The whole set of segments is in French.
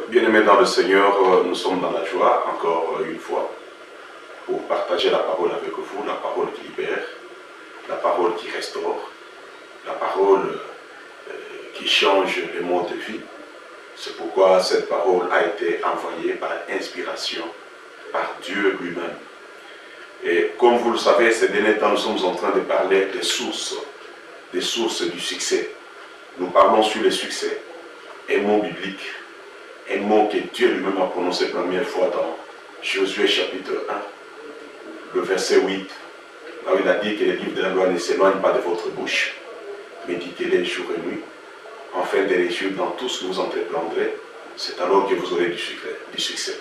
Bien-aimés dans le Seigneur, nous sommes dans la joie, encore une fois, pour partager la parole avec vous, la parole qui libère, la parole qui restaure, la parole qui change les modes de vie. C'est pourquoi cette parole a été envoyée par inspiration, par Dieu lui-même. Et comme vous le savez, ces derniers temps, nous sommes en train de parler des sources du succès. Nous parlons sur le succès, un mot biblique, un mot que Dieu lui-même a prononcé la première fois dans Josué chapitre 1, le verset 8, là où il a dit que les livres de la loi ne s'éloignent pas de votre bouche, méditez-les jour et nuit, afin de réussir dans tout ce que vous entreprendrez, c'est alors que vous aurez du succès.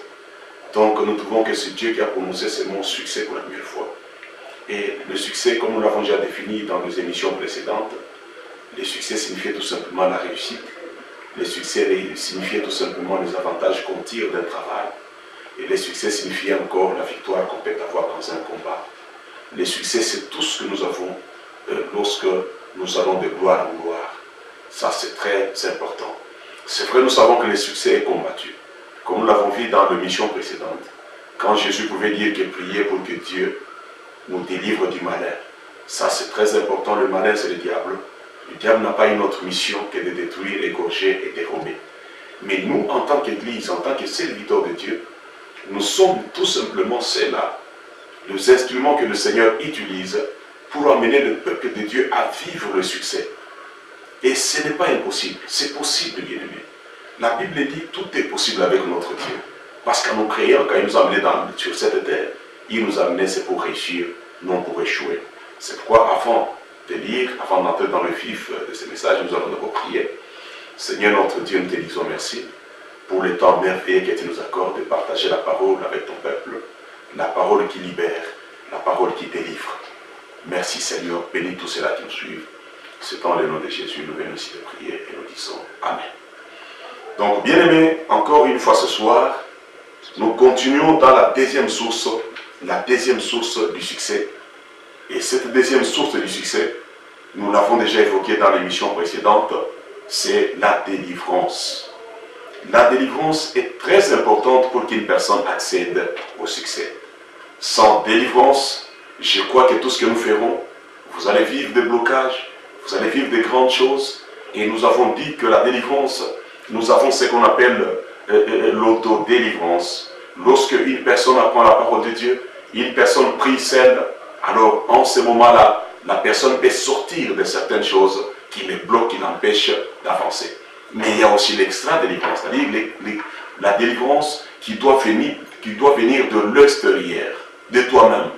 Donc nous trouvons que c'est Dieu qui a prononcé ce mot succès pour la première fois. Et le succès, comme nous l'avons déjà défini dans les émissions précédentes, le succès signifiait tout simplement la réussite. Le succès signifiait tout simplement les avantages qu'on tire d'un travail. Et le succès signifiait encore la victoire qu'on peut avoir dans un combat. Le succès, c'est tout ce que nous avons lorsque nous allons de gloire en gloire. Ça, c'est très important. C'est vrai, nous savons que le succès est combattu. Comme nous l'avons vu dans l'émission précédente, quand Jésus pouvait dire qu'il priait pour que Dieu nous délivre du malin. Ça, c'est très important. Le malin, c'est le diable. Le diable n'a pas une autre mission que de détruire, égorger et dérober. Mais nous, en tant qu'Église, en tant que serviteurs de Dieu, nous sommes tout simplement ceux-là, les instruments que le Seigneur utilise pour amener le peuple de Dieu à vivre le succès. Et ce n'est pas impossible, c'est possible, bien-aimés. La Bible dit tout est possible avec notre Dieu. Parce qu'en nous créant, quand il nous a amenés sur cette terre, il nous a amenés, c'est pour réussir, non pour échouer. C'est pourquoi avant de lire, avant d'entrer dans le vif de ce message, nous allons d'abord prier. Seigneur notre Dieu, nous te disons merci pour le temps merveilleux que tu nous accordes de partager la parole avec ton peuple, la parole qui libère, la parole qui délivre. Merci Seigneur, bénis tous ceux-là qui nous suivent. C'est dans le nom de Jésus, nous venons ici de prier et nous disons Amen. Donc, bien-aimés, encore une fois ce soir, nous continuons dans la deuxième source du succès. Et cette deuxième source du succès, nous l'avons déjà évoquée dans l'émission précédente, c'est la délivrance. La délivrance est très importante pour qu'une personne accède au succès. Sans délivrance, je crois que tout ce que nous ferons, vous allez vivre des blocages, vous allez vivre de grandes choses. Et nous avons dit que la délivrance, nous avons ce qu'on appelle l'autodélivrance. Lorsque une personne apprend la parole de Dieu, une personne prie seule, alors en ce moment-là, la personne peut sortir de certaines choses qui le bloquent, qui l'empêchent d'avancer. Mais il y a aussi l'extra-délivrance, c'est-à-dire la délivrance qui doit venir de l'extérieur, de toi-même.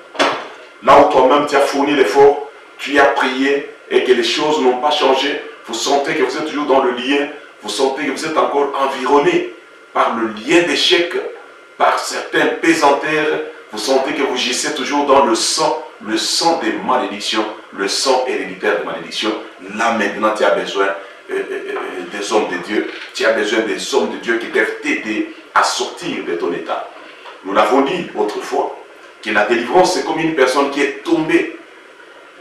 Là où toi-même tu as fourni l'effort, tu as prié et que les choses n'ont pas changé, vous sentez que vous êtes toujours dans le lien, vous sentez que vous êtes encore environné par le lien d'échec, par certains pesanteurs, vous sentez que vous gissez toujours dans le sang des malédictions, le sang héréditaire de malédiction. Là maintenant tu as besoin des hommes de Dieu, tu as besoin des hommes de Dieu qui peuvent t'aider à sortir de ton état. Nous l'avons dit autrefois, que la délivrance c'est comme une personne qui est tombée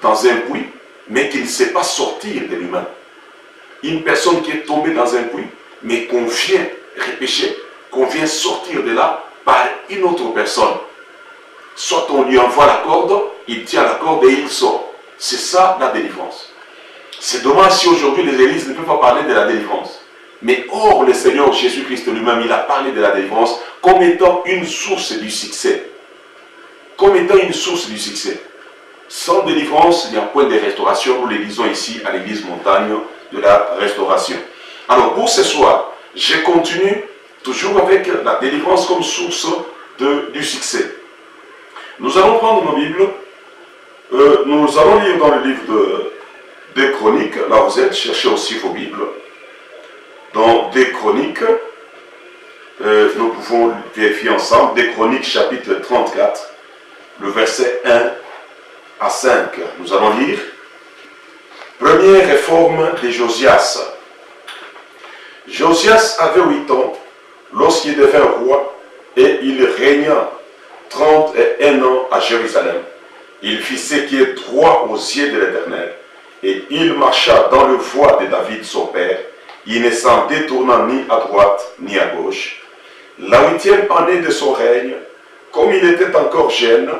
dans un puits, mais qui ne sait pas sortir de lui-même. Une personne qui est tombée dans un puits, mais qu'on vient repêcher, qu'on vient sortir de là par une autre personne. Soit on lui envoie la corde, il tient la corde et il sort. C'est ça la délivrance. C'est dommage si aujourd'hui les églises ne peuvent pas parler de la délivrance. Mais or, le Seigneur Jésus-Christ lui-même, il a parlé de la délivrance comme étant une source du succès. Comme étant une source du succès. Sans délivrance, il n'y a point de restauration. Nous le disons ici à l'église montagne de la restauration. Alors pour ce soir, je continue toujours avec la délivrance comme source du succès. Nous allons prendre nos Bibles. Nous allons lire dans le livre des Chroniques. Là vous êtes, cherchez aussi vos Bibles. Dans des Chroniques, nous pouvons vérifier ensemble. Des Chroniques chapitre 34, le verset 1 à 5. Nous allons lire. Première réforme de Josias. Josias avait 8 ans lorsqu'il devint roi et il régna 31 ans à Jérusalem. Il fit ce qui est droit aux yeux de l'Éternel et il marcha dans le voie de David son père il ne s'en détourna ni à droite ni à gauche. La 8e année de son règne, comme il était encore jeune,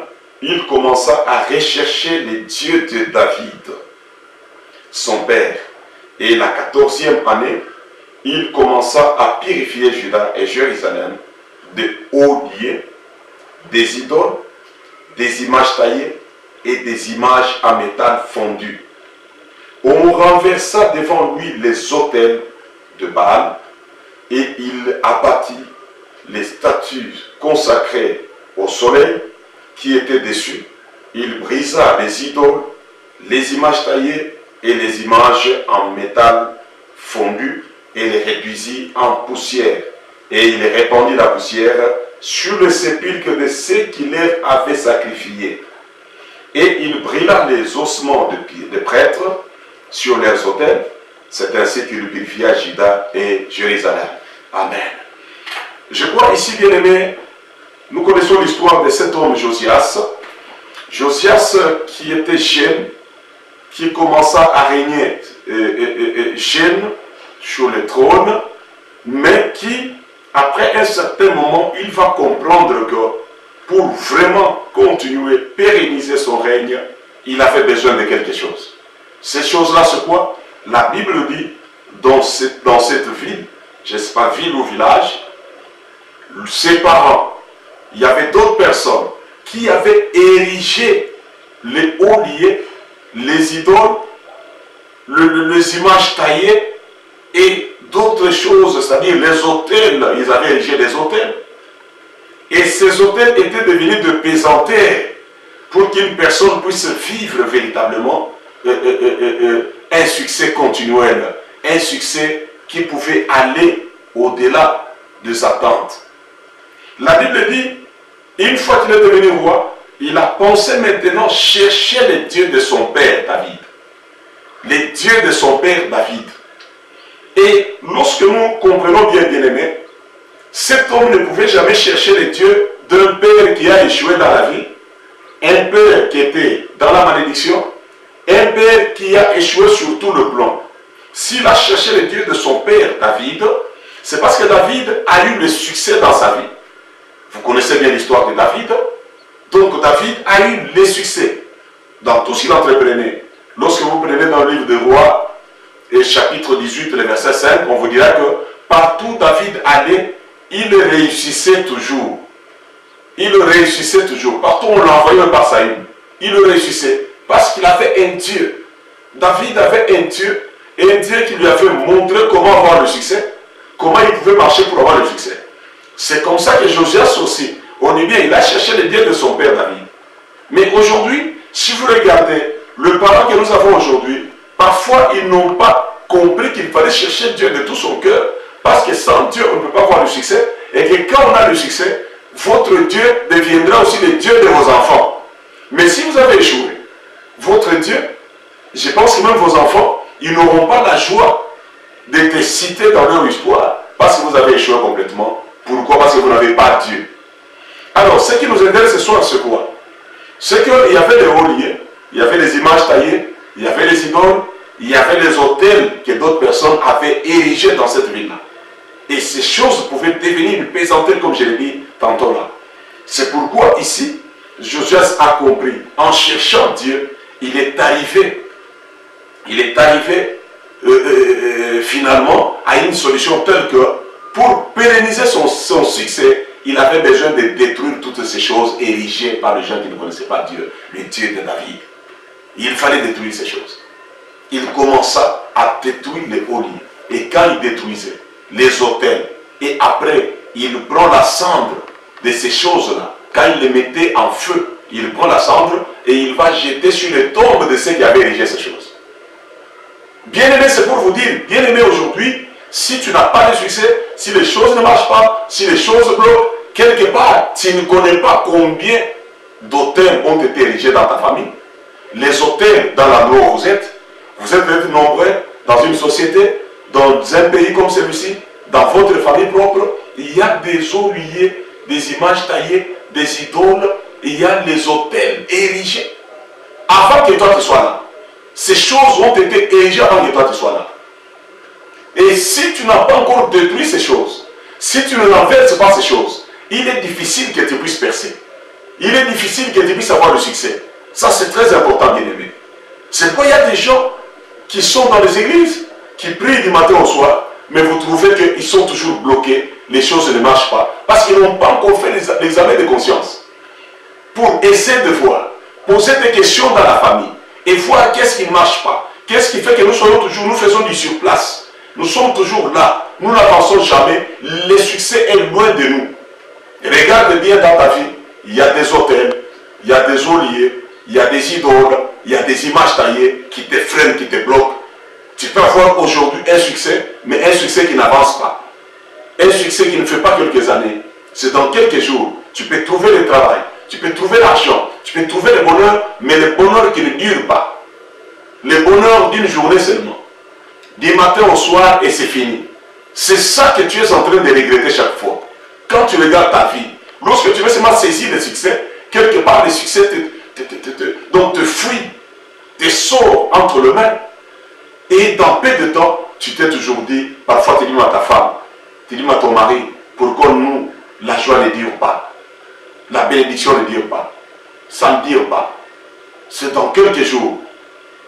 il commença à rechercher les dieux de David, son père. Et la 14e année, il commença à purifier Juda et Jérusalem de hauts lieux, des idoles, des images taillées et des images à métal fondu. On renversa devant lui les autels de Baal et il abattit les statues consacrées au soleil qui étaient dessus. Il brisa les idoles, les images taillées et les images en métal fondu et les réduisit en poussière. Et il répandit la poussière sur le sépulcre de ceux qui les avaient sacrifiés. Et il brûla les ossements de prêtres sur leurs autels. C'est ainsi qu'il purifia Juda et Jérusalem. Amen. Je crois ici, bien aimé, nous connaissons l'histoire de cet homme Josias. Josias qui était jeune, qui commença à régner jeune sur le trône, mais qui, après un certain moment, il va comprendre que pour vraiment continuer, pérenniser son règne, il avait besoin de quelque chose. Ces choses-là, c'est quoi? La Bible dit, dans cette ville, je ne sais pas, ville ou village, ses parents, il y avait d'autres personnes qui avaient érigé les hauts lieux, les idoles, les images taillées et d'autres choses, c'est-à-dire les autels, ils avaient érigé des autels. Et ces autels étaient devenus de pesanteurs pour qu'une personne puisse vivre véritablement un succès continuel, un succès qui pouvait aller au-delà de sa attentes. La Bible dit, une fois qu'il est devenu roi, il a pensé maintenant chercher les dieux de son père David. Les dieux de son père David. Et lorsque nous comprenons bien, bien aimé, cet homme ne pouvait jamais chercher les dieux d'un père qui a échoué dans la vie, un père qui était dans la malédiction, un père qui a échoué sur tout le plan. S'il a cherché les dieux de son père David, c'est parce que David a eu le succès dans sa vie. Vous connaissez bien l'histoire de David. Donc David a eu le succès dans tout ce qu'il entreprenait. Lorsque vous prenez dans le livre des Rois, et chapitre 18, le verset 5, on vous dira que partout David allait, il réussissait toujours. Il réussissait toujours. Partout on l'envoyait par Saül. Il réussissait. Parce qu'il avait un Dieu. David avait un Dieu. Et un Dieu qui lui avait montré comment avoir le succès. Comment il pouvait marcher pour avoir le succès. C'est comme ça que Josias aussi, on est bien, il a cherché les dieux de son père David. Mais aujourd'hui, si vous regardez, le parent que nous avons aujourd'hui, parfois ils n'ont pas compris qu'il fallait chercher Dieu de tout son cœur, parce que sans Dieu, on ne peut pas avoir le succès, et que quand on a le succès, votre Dieu deviendra aussi le Dieu de vos enfants. Mais si vous avez échoué, votre Dieu, je pense que même vos enfants, ils n'auront pas la joie d'être cités dans leur histoire, parce que vous avez échoué complètement. Pourquoi? Parce que vous n'avez pas Dieu. Alors, ce qui nous intéresse ce soir, c'est quoi? C'est qu'il y avait les hauts lieux, il y avait les images taillées, il y avait les idoles, il y avait les autels que d'autres personnes avaient érigés dans cette ville-là. Et ces choses pouvaient devenir une pesanteur, comme je l'ai dit tantôt là. C'est pourquoi ici, Josias a compris. En cherchant Dieu, il est arrivé finalement à une solution telle que pour pérenniser son succès, il avait besoin de détruire toutes ces choses érigées par les gens qui ne connaissaient pas Dieu, le Dieu de David. Il fallait détruire ces choses. Il commença à détruire les hauts lieux. Et quand il détruisait les autels, et après, il prend la cendre de ces choses-là, quand il les mettait en feu, il prend la cendre et il va jeter sur les tombes de ceux qui avaient érigé ces choses. Bien aimé, c'est pour vous dire, bien aimé aujourd'hui, si tu n'as pas de succès, si les choses ne marchent pas, si les choses bloquent, quelque part, tu ne connais pas combien d'autels ont été érigés dans ta famille. Les autels dans l'endroit où vous êtes nombreux dans une société, dans un pays comme celui-ci, dans votre famille propre, il y a des hauts lieux, des images taillées, des idoles, il y a les autels érigés. Avant que toi tu sois là, ces choses ont été érigées avant que toi tu sois là. Et si tu n'as pas encore détruit ces choses, si tu ne renverses pas ces choses, il est difficile que tu puisses percer. Il est difficile que tu puisses avoir le succès. Ça, c'est très important, bien-aimé. C'est pourquoi il y a des gens qui sont dans les églises, qui prient du matin au soir, mais vous trouvez qu'ils sont toujours bloqués, les choses ne marchent pas, parce qu'ils n'ont pas encore fait l'examen de conscience. Pour essayer de voir, poser des questions dans la famille, et voir qu'est-ce qui ne marche pas. Qu'est-ce qui fait que nous soyons toujours, nous faisons du surplace. Nous sommes toujours là, nous n'avançons jamais, le succès est loin de nous. Regarde bien dans ta vie, il y a des hôtels, il y a des oliers, il y a des idoles, il y a des images taillées qui te freinent, qui te bloquent. Tu peux avoir aujourd'hui un succès, mais un succès qui n'avance pas. Un succès qui ne fait pas quelques années. C'est dans quelques jours. Tu peux trouver le travail, tu peux trouver l'argent, tu peux trouver le bonheur, mais le bonheur qui ne dure pas. Le bonheur d'une journée seulement. Du matin au soir et c'est fini. C'est ça que tu es en train de regretter chaque fois. Quand tu regardes ta vie, lorsque tu veux seulement saisir le succès, quelque part le succès te fuit, te sort entre les mains. Et dans peu de temps, tu t'es toujours dit, parfois tu dis à ta femme, tu dis à ton mari, pourquoi nous, la joie ne dure pas, la bénédiction ne dure pas, ça ne dure pas. C'est dans quelques jours,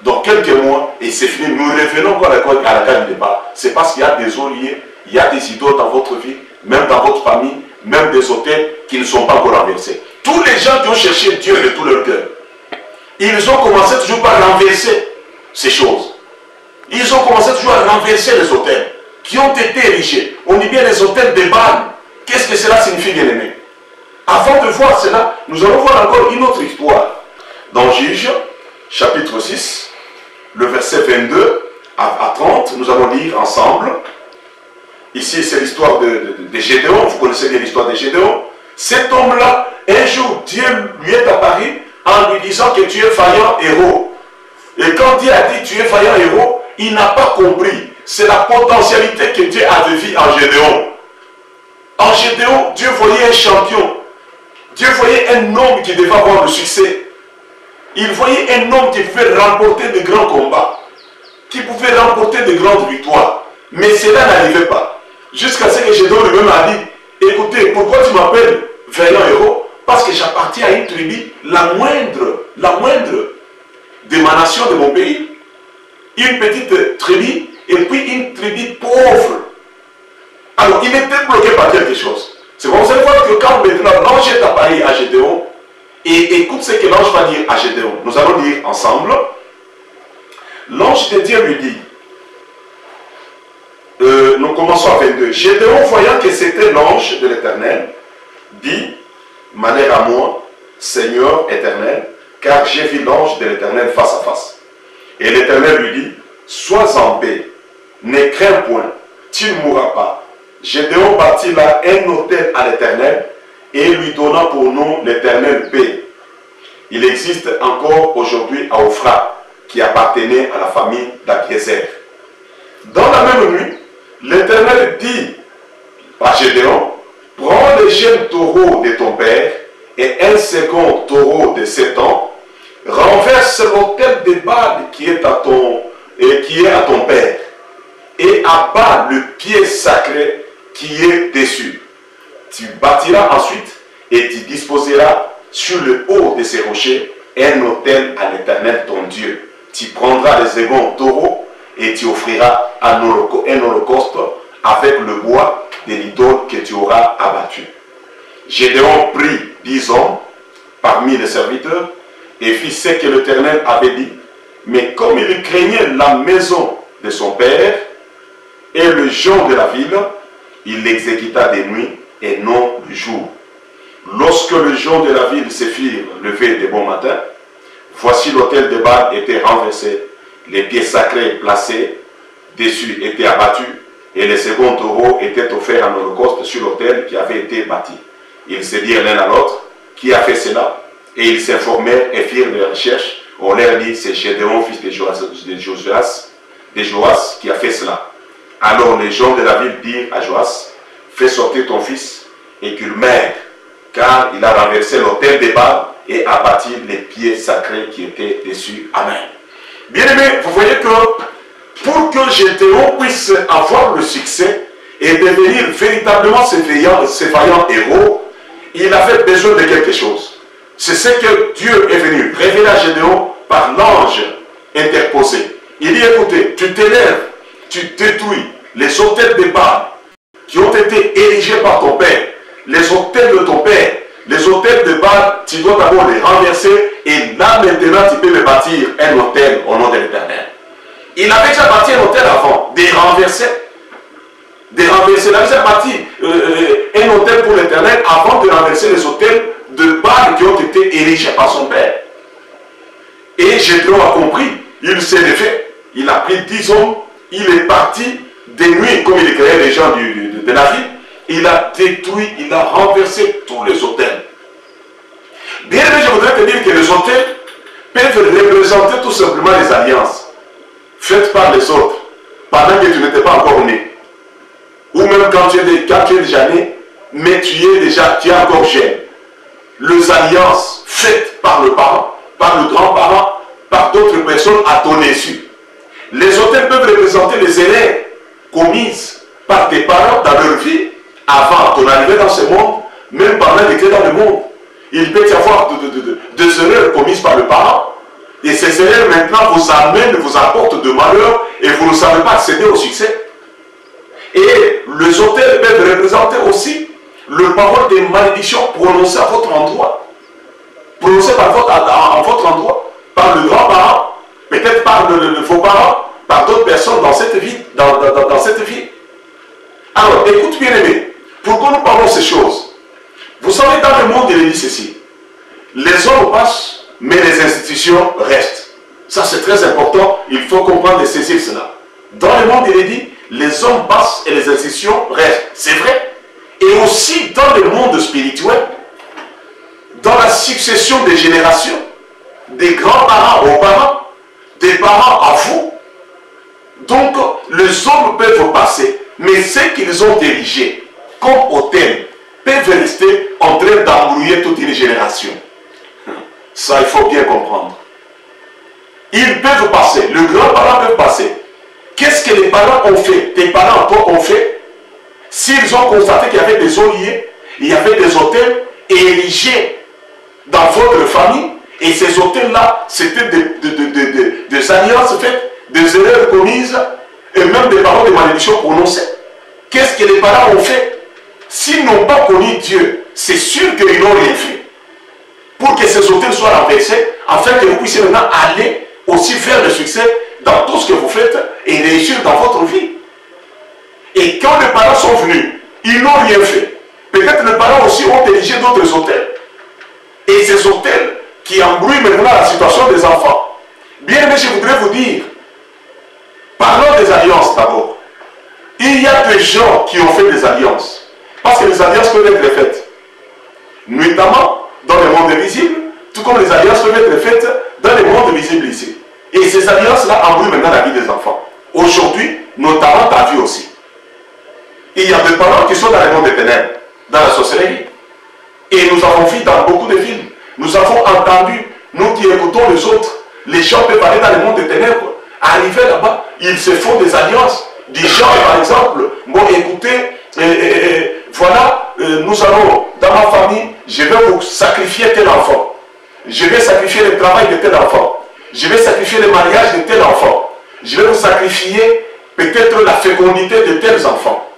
dans quelques mois, et c'est fini. Nous revenons encore à la case du départ. C'est parce qu'il y a des oliers, il y a des idoles dans votre vie, même dans votre famille, même des hôtels qui ne sont pas encore renversés. Tous les gens qui ont cherché Dieu de tout leur cœur, ils ont commencé toujours par renverser ces choses. Ils ont commencé toujours à renverser les hôtels qui ont été érigés. On dit bien les hôtels de Baal. Qu'est-ce que cela signifie, bien-aimé? Avant de voir cela, nous allons voir encore une autre histoire. Dans Juge, chapitre 6, le verset 22 à 30, nous allons lire ensemble. Ici, c'est l'histoire de Gédéon. Vous connaissez bien l'histoire de Gédéon. Cet homme-là, un jour, Dieu lui est apparu en lui disant que tu es vaillant héros. Et quand Dieu a dit tu es vaillant héros, il n'a pas compris. C'est la potentialité que Dieu avait vue en Gédéon. En Gédéon, Dieu voyait un champion. Dieu voyait un homme qui devait avoir le succès. Il voyait un homme qui pouvait remporter de grands combats, qui pouvait remporter de grandes victoires. Mais cela n'arrivait pas. Jusqu'à ce que Gédéon lui-même a dit, écoutez, pourquoi tu m'appelles vaillant héros? Parce que j'appartiens à une tribu, la moindre d'émanation de mon pays. Une petite tribu, et puis une tribu pauvre. Alors, il était bloqué par quelque chose. C'est pour ça que quand maintenant l'ange est apparu à Gédéon, et écoute ce que l'ange va dire à Gédéon. Nous allons lire ensemble. L'ange de Dieu lui dit, nous commençons à 22. Gédéon, voyant que c'était l'ange de l'Éternel, dit, manière à moi, Seigneur éternel, car j'ai vu l'ange de l'Éternel face à face. Et l'Éternel lui dit, sois en paix, ne crains point, tu ne mourras pas. Gédéon bâtit là un autel à l'Éternel et lui donna pour nom l'Éternel paix. Il existe encore aujourd'hui à Ophra, qui appartenait à la famille d'Abiézer. Dans la même nuit, l'Éternel dit à Gédéon, prends le jeune taureau de ton père et un second taureau de 7 ans, renverse l'autel de Baal qui est à ton père, et abat le pied sacré qui est dessus. Tu bâtiras ensuite et tu disposeras sur le haut de ces rochers un autel à l'Éternel ton Dieu. Tu prendras le second taureau et tu offriras un holocauste avec le bois de l'idole que tu auras abattu. Gédéon prit 10 hommes parmi les serviteurs et fit ce que l'Éternel avait dit. Mais comme il craignait la maison de son père et le gens de la ville, il l'exécuta de nuit et non du jour. Lorsque les gens de la ville se firent lever de bon matin, voici l'autel de Baal était renversé, les pieds sacrés placés dessus étaient abattus, et le second taureau était offert en holocauste sur l'autel qui avait été bâti. Ils se dirent l'un à l'autre, qui a fait cela? Et ils s'informèrent et firent des recherches. On leur dit, c'est Gédéon, fils de Joas, qui a fait cela. Alors les gens de la ville dirent à Joas, fais sortir ton fils et qu'il meure, car il a renversé l'autel de Baal et abattu les pieds sacrés qui étaient dessus. Amen. Bien aimé, vous voyez que pour que Gédéon puisse avoir le succès et devenir véritablement ces vaillants héros, il avait besoin de quelque chose. C'est ce que Dieu est venu révéler à Gédéon par l'ange interposé. Il dit, écoutez, tu t'élèves, tu détruis les autels de Baal qui ont été érigés par ton père, les autels de ton père, les autels de Baal, tu dois d'abord les renverser et là maintenant tu peux me bâtir un autel au nom de l'Éternel. Il avait déjà bâti un autel avant, des renversés. Il avait déjà bâti un autel pour l'Éternel avant de renverser les autels de Baal qui ont été érigés par son père. Et Gédéon a compris, il s'est levé, il a pris 10 hommes, il est parti de nuit, comme il éclairait les gens de la ville, il a détruit, il a renversé tous les autels. Bien aimé, je voudrais te dire que les autels peuvent représenter tout simplement les alliances faites par les autres, pendant que tu n'étais pas encore né. Ou même quand tu es déjà né, mais tu es encore jeune. Les alliances faites par le parent, par le grand-parent, par d'autres personnes à ton insu. Les autels peuvent représenter les erreurs commises par tes parents dans leur vie, avant ton arrivée dans ce monde, même pendant que tu es dans le monde. Il peut y avoir des erreurs commises par le parent, et ces erreurs maintenant vous amènent, vous apportent de malheur, et vous ne savez pas accéder au succès. Et les autels peuvent représenter aussi le parole des malédictions prononcées à votre endroit. Prononcées en votre endroit, par le grand-parent, peut-être par vos parents, par d'autres personnes dans cette vie. Dans cette vie. Alors, écoute bien aimé, pourquoi nous parlons de ces choses? Vous savez, dans le monde, il est dit ceci. Les hommes passent, mais les institutions restent. Ça, c'est très important. Il faut comprendre et saisir cela. Dans le monde, il est dit, les hommes passent et les institutions restent. C'est vrai. Et aussi dans le monde spirituel, dans la succession des générations, des grands-parents aux parents, des parents à vous. Donc, les hommes peuvent passer, mais ce qu'ils ont érigé comme autel peuvent rester en train d'embrouiller toute une génération. Ça, il faut bien comprendre. Ils peuvent passer, les grands-parents peuvent passer. Qu'est-ce que les parents ont fait? Tes parents, toi, ont fait? S'ils ont constaté qu'il y avait des eaux liées, il y avait des autels érigés dans votre famille, et ces autels-là, c'était des alliances faites, des erreurs commises, et même des paroles de malédiction prononcées. Qu'est-ce que les parents ont fait? S'ils n'ont pas connu Dieu, c'est sûr qu'ils n'ont rien fait. Pour que ces autels soient renversés, afin que vous puissiez maintenant aller aussi faire le succès dans tout ce que vous faites et réussir dans votre vie. Et quand les parents sont venus, ils n'ont rien fait. Peut-être les parents aussi ont érigé d'autres autels. Et ces autels qui embrouillent maintenant la situation des enfants. Bien aimé, je voudrais vous dire, parlons des alliances d'abord. Il y a des gens qui ont fait des alliances. Parce que les alliances peuvent être faites, notamment dans le monde visible, tout comme les alliances peuvent être faites dans le monde visible ici. Et ces alliances-là embrouillent maintenant la vie des enfants. Aujourd'hui, notamment ta vie aussi. Il y a des parents qui sont dans le monde des ténèbres, dans la sorcellerie. Et nous avons vu dans beaucoup de films, nous avons entendu, nous qui écoutons les autres, les gens peuvent aller dans le monde des ténèbres, arriver là-bas, ils se font des alliances. Des gens, par exemple, bon, écoutez, voilà, nous allons, dans ma famille, je vais vous sacrifier tel enfant. Je vais sacrifier le travail de tel enfant. Je vais sacrifier le mariage de tel enfant. Je vais vous sacrifier peut-être la fécondité de tels enfants.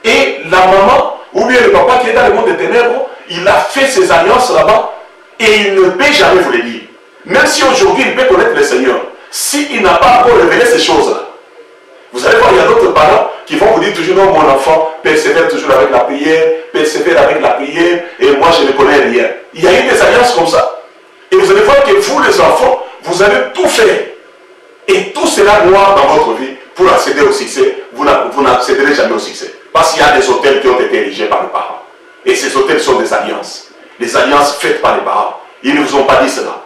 Et la maman, ou bien le papa qui est dans le monde des ténèbres, il a fait ses alliances là-bas et il ne peut jamais vous les dire. Même si aujourd'hui il peut connaître le Seigneur, s'il n'a pas encore révélé ces choses-là, vous allez voir, il y a d'autres parents qui vont vous dire toujours, non, mon enfant, persévère toujours avec la prière, persévère avec la prière, et moi je ne connais rien. Il y a eu des alliances comme ça. Et vous allez voir que vous, les enfants, vous allez tout faire. Et tout sera noir dans votre vie pour accéder au succès. Vous n'accéderez jamais au succès. Parce qu'il y a des autels qui ont été érigés par les parents. Et ces autels sont des alliances. Des alliances faites par les parents. Ils ne vous ont pas dit cela.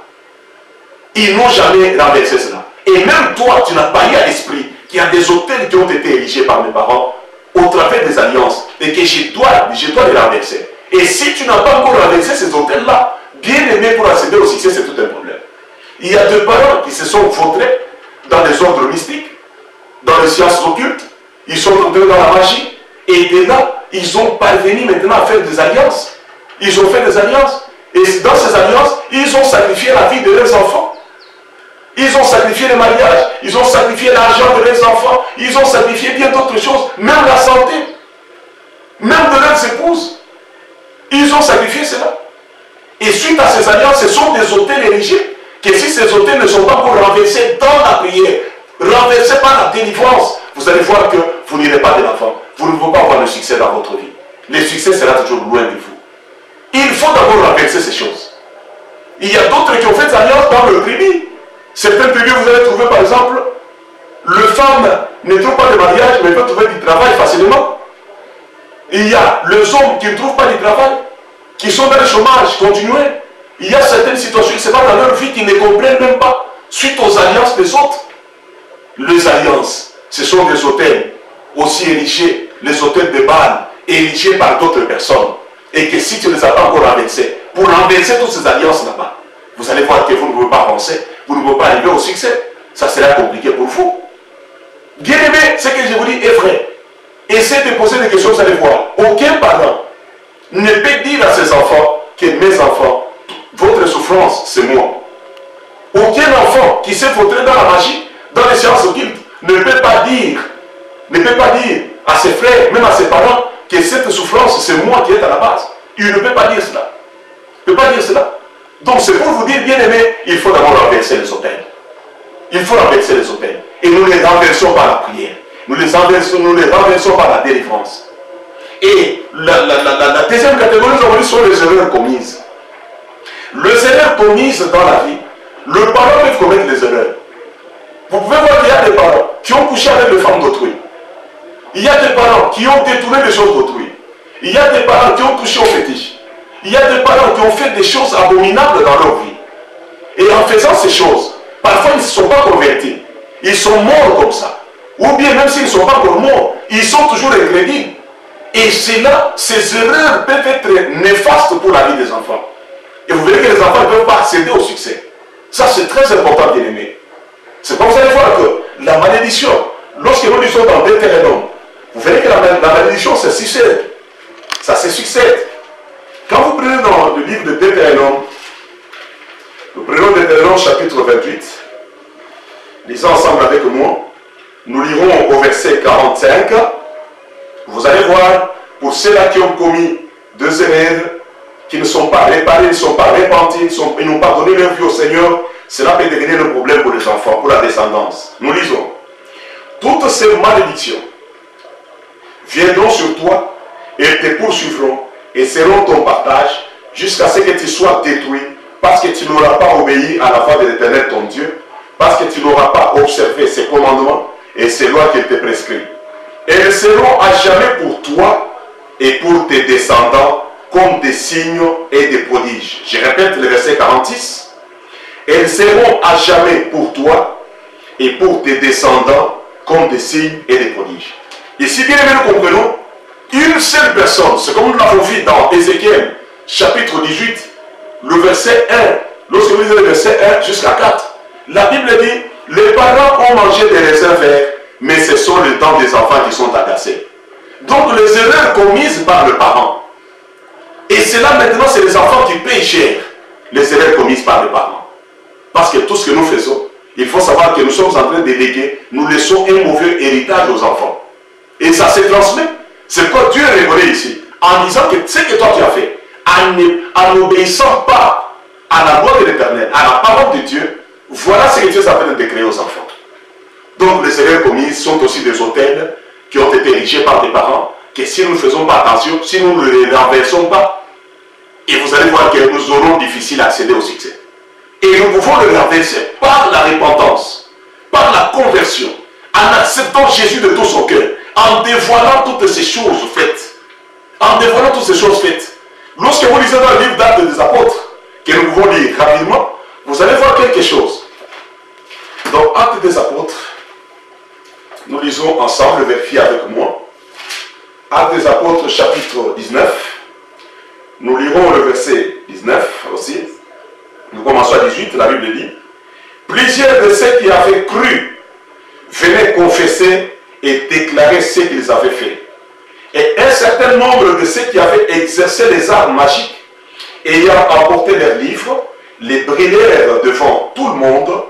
Ils n'ont jamais renversé cela. Et même toi, tu n'as pas eu à l'esprit qu'il y a des autels qui ont été érigés par mes parents au travers des alliances et que je dois les renverser. Et si tu n'as pas encore renversé ces autels-là, bien aimé pour accéder au succès, c'est tout un problème. Il y a des parents qui se sont vautrés dans des ordres mystiques, dans les sciences occultes, ils sont entrés dans la magie, et de là, ils ont parvenu maintenant à faire des alliances. Ils ont fait des alliances, et dans ces alliances, ils ont sacrifié la vie de leurs enfants. Ils ont sacrifié le mariage, ils ont sacrifié l'argent de leurs enfants, ils ont sacrifié bien d'autres choses, même la santé, même de leurs épouses. Ils ont sacrifié cela. Et suite à ces alliances, ce sont des autels érigés, que si ces autels ne sont pas pour renverser dans la prière, renversés par la délivrance, vous allez voir que vous n'irez pas de l'avant. Vous ne pouvez pas avoir le succès dans votre vie. Le succès sera toujours loin de vous. Il faut d'abord renverser ces choses. Il y a d'autres qui ont fait des alliances dans le privé. Certains tribus, vous allez trouver par exemple, le femme ne trouve pas de mariage, mais peut trouver du travail facilement. Il y a les hommes qui ne trouvent pas de travail, qui sont dans le chômage continué. Il y a certaines situations qui se passent dans leur vie qui ne comprennent même pas, suite aux alliances des autres. Les alliances, ce sont des autels aussi érigés, les autels de Baal, érigés par d'autres personnes. Et que si tu ne les as pas encore renversés, pour renverser toutes ces alliances là-bas, vous allez voir que vous ne pouvez pas avancer, vous ne pouvez pas arriver au succès. Ça sera compliqué pour vous. Bien aimé, ce que je vous dis est vrai. Essayez de poser des questions, vous allez voir. Aucun parent ne peut dire à ses enfants que mes enfants, votre souffrance, c'est moi. Aucun enfant qui s'est vautré dans la magie, dans les sciences occultes, ne peut pas dire à ses frères, même à ses parents, que cette souffrance, c'est moi qui est à la base. Il ne peut pas dire cela. Il ne peut pas dire cela. Donc c'est pour vous dire, bien aimé, il faut d'abord renverser les autels. Il faut renverser les autels. Et nous les renversons par la prière. Nous les renversons par la délivrance. Et la deuxième catégorie, nous avons dit, sont les erreurs commises. Les erreurs commises dans la vie, le parent peut commettre des erreurs. Vous pouvez voir qu'il y a des parents qui ont couché avec des femmes d'autrui. Il y a des parents qui ont détourné des choses d'autrui. Il y a des parents qui ont touché au fétiche. Il y a des parents qui ont fait des choses abominables dans leur vie. Et en faisant ces choses, parfois ils ne se sont pas convertis. Ils sont morts comme ça. Ou bien même s'ils ne sont pas encore morts, ils sont toujours incrédibles. Et c'est là, ces erreurs peuvent être néfastes pour la vie des enfants. Et vous verrez que les enfants ne peuvent pas accéder au succès. Ça c'est très important, bien aimé. C'est pour ça que vous allez voir que la malédiction, lorsque nous lisons dans Deutéronome, vous verrez que la malédiction se succède. Ça se succède. Quand vous prenez dans le livre de Deutéronome, nous prenons Deutéronome chapitre 28, lisons ensemble avec moi, nous lirons au verset 45, vous allez voir, pour ceux-là qui ont commis deux erreurs, qui ne sont pas réparés, ne sont pas repentis, ils n'ont pas donné leur vie au Seigneur, cela peut devenir le problème pour les enfants, pour la descendance. Nous lisons. Toutes ces malédictions viendront sur toi et te poursuivront et seront ton partage jusqu'à ce que tu sois détruit parce que tu n'auras pas obéi à la voix de l'Éternel ton Dieu, parce que tu n'auras pas observé ses commandements et ses lois qu'il te prescrit. Elles seront à jamais pour toi et pour tes descendants comme des signes et des prodiges. Je répète le verset 46. Elles seront à jamais pour toi et pour tes descendants comme des signes et des prodiges. Ici, bien aimé, nous comprenons une seule personne. C'est comme nous l'avons vu dans Ézéchiel, chapitre 18, le verset 1. Lorsque vous lisez le verset 1 jusqu'à 4, la Bible dit, les parents ont mangé des raisins verts, mais ce sont les dents des enfants qui sont agacées. Donc les erreurs commises par le parent. Et cela maintenant, c'est les enfants qui payent cher les erreurs commises par les parents. Parce que tout ce que nous faisons, il faut savoir que nous sommes en train de léguer, nous laissons un mauvais héritage aux enfants. Et ça se transmet. C'est quoi Dieu est révélé ici, en disant que ce que toi tu as fait, en n'obéissant pas à la loi de l'Éternel, à la parole de Dieu, voilà ce que Dieu est en train de créer aux enfants. Donc les erreurs commises sont aussi des autels qui ont été érigés par des parents, que si nous ne faisons pas attention, si nous ne les renversons pas, et vous allez voir que nous aurons difficile à accéder au succès. Et nous pouvons le renverser par la repentance, par la conversion, en acceptant Jésus de tout son cœur, en dévoilant toutes ces choses faites. En dévoilant toutes ces choses faites. Lorsque vous lisez dans le livre d'Actes des Apôtres, que nous pouvons lire rapidement, vous allez voir quelque chose. Dans Actes des Apôtres, nous lisons ensemble, vérifiez avec moi. Actes des Apôtres, chapitre 19. Nous lirons le verset 19 aussi. Nous commençons à 18, la Bible dit. Plusieurs de ceux qui avaient cru venaient confesser et déclarer ce qu'ils avaient fait. Et un certain nombre de ceux qui avaient exercé les arts magiques, ayant apporté leurs livres, les brûlèrent devant tout le monde.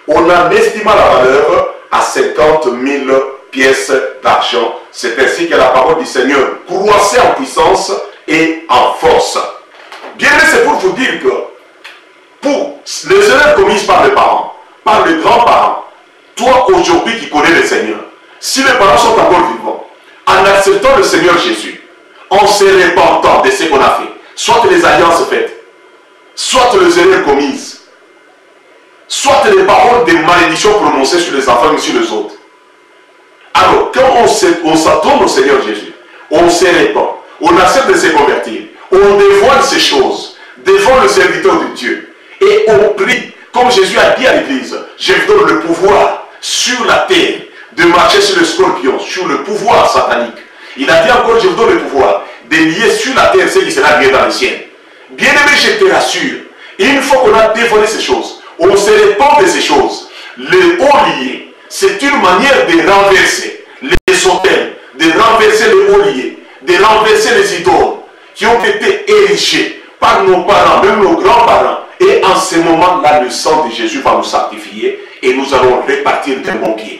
On en estima la valeur à 50 000 pièces d'argent. C'est ainsi que la parole du Seigneur croissait en puissance et en force. Bien aimé, c'est pour vous dire que pour les erreurs commises par les parents, par les grands-parents, toi aujourd'hui qui connais le Seigneur, si les parents sont encore vivants, en acceptant le Seigneur Jésus, en se repentant de ce qu'on a fait, soit les alliances faites, soit les erreurs commises, soit les paroles de malédiction prononcées sur les enfants et sur les autres. Alors, quand on s'attend au Seigneur Jésus, on se répand, on accepte de se convertir, on dévoile ces choses devant le serviteur de Dieu, et on prie, comme Jésus a dit à l'Église, je vous donne le pouvoir sur la terre de marcher sur le scorpion, sur le pouvoir satanique. Il a dit encore, je vous donne le pouvoir de lier sur la terre ce qui sera lié dans le ciel. Bien aimé, je te rassure, une fois qu'on a dévoilé ces choses, on se répand de ces choses. Le haut lié, c'est une manière de renverser les autels, de renverser le haut lié, de renverser les idoles qui ont été érigés par nos parents, même nos grands-parents. Et en ce moment-là, le sang de Jésus va nous sanctifier et nous allons répartir de bons pieds.